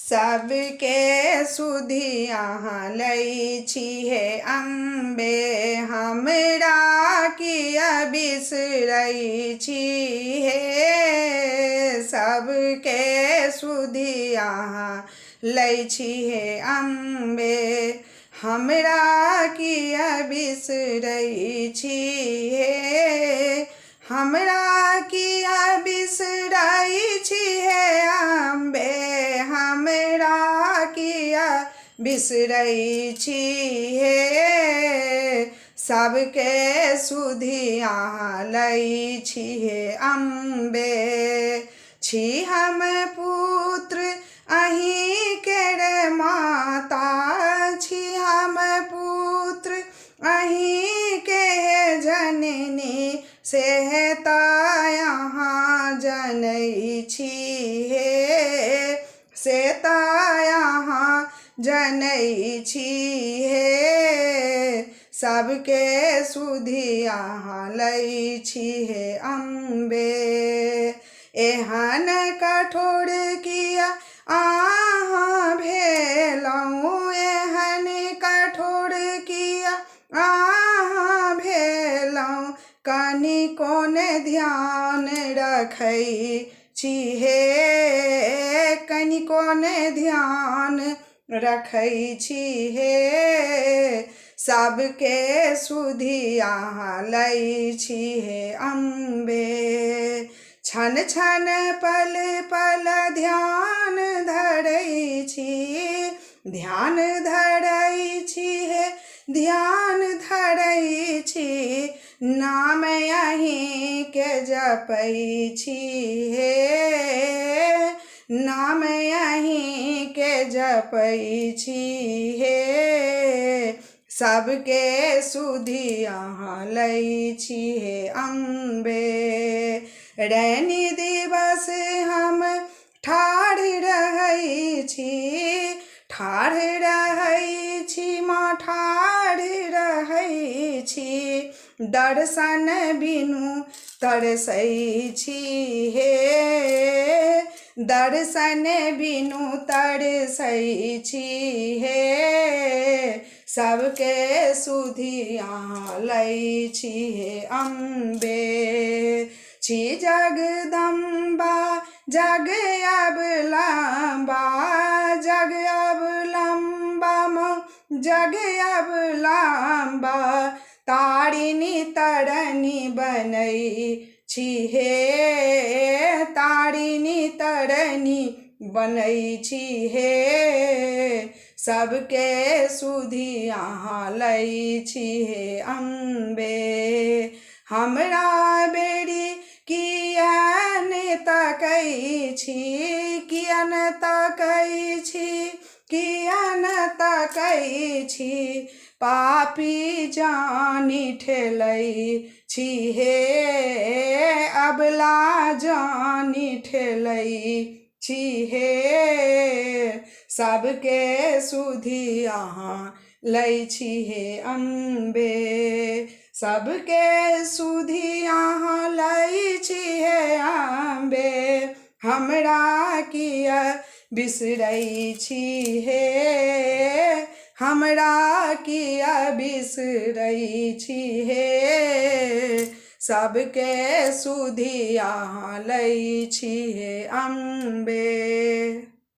सबके सुधि अहाँ लै छी हे अम्बे, हमरा किया बिसरै छी हे। सबके सुधि अहाँ लै छी हे अम्बे, हमरा किया बिसरै छी हे। हमरा किया बिसरै छी हे अम्बे, हमरा किया बिसरै छी हे। सबके सुधि अहाँ लै छी हे अम्बे, छी हम पुत्र अहीं केर माता, छी हम पुत्र अहीं के जननी, से तऽ अहाँ जनै छी हे, से तऽ अहाँ जनै छी हे। सबके सुधि अहाँ लै छी हे अम्बे, एहन कठोर किया अहाँ भेलहुँ, एहन कठोर किया अहाँ भेलहुँ, कनिको ने ध्यान रखै छी हे, कनिको ने ध्यान रखै छी हे। सबके सुधि अहाँ लै छी हे अम्बे, छन छन पल पल ध्यान धरै छी, ध्यान धरै छी हे, ध्यान धरै छी, नाम अहीं के जपै छी हे, नाम अहीं के जपै छी हे। सबके सुधि अहाँ लै छी हे अम्बे, रैनी दिवस हम ठाढ़ रहै छी, ठाढ़ रहै छी माँ ठाढ़ रहै छी, दर्शन बिनु तरसै छी हे, दर्शन बिनु तरसै छी हे। सबके सुधि अहाँ लै छी हे अम्बे, छी जगदम्बा जग अवलम्बा, जग अवलम्बा माँ जग अवलम्बा, तारिणी तरनी बनै छी हे, तारिणी तरनी बनै छी हे। सबके सुधि अहाँ लै छी हे अम्बे, हमरा बेरी किया ने तकै छी, किया ने तकै छी, किया ने तकै छी, पापी जानी ठेलै छी हे, अबला जानी ठेलै छी हे। सबके सुधि अहाँ लै छी हे अम्बे, सबके सुधि अहाँ लै छी हे अम्बे, हमरा किया बिसरै छी हे, हमरा किया बिसरै छी हे। सबके सुधि अहाँ लै छी हे अम्बे।